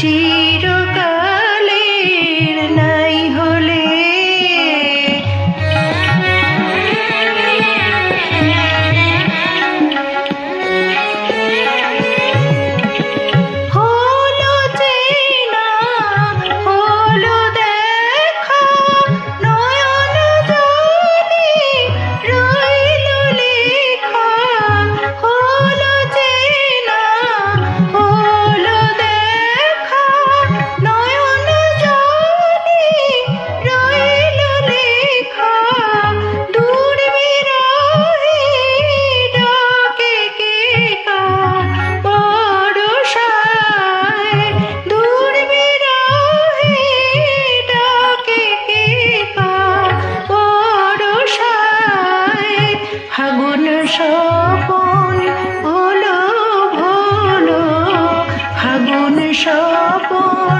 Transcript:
চিরকালের নাই হলে হলো চেনা হলো দেখা নয়ন জলে রইল লেখা হলো চেনা হলো দেখা নয়ন জলে রইল লেখা দূর বিরহে ডাকে কে কা বর্ষায় দূর বিরহে ডাকে কে কা বর্ষায় ফাগুন স্বপন হলো ভোলো ফাগুন স্বপন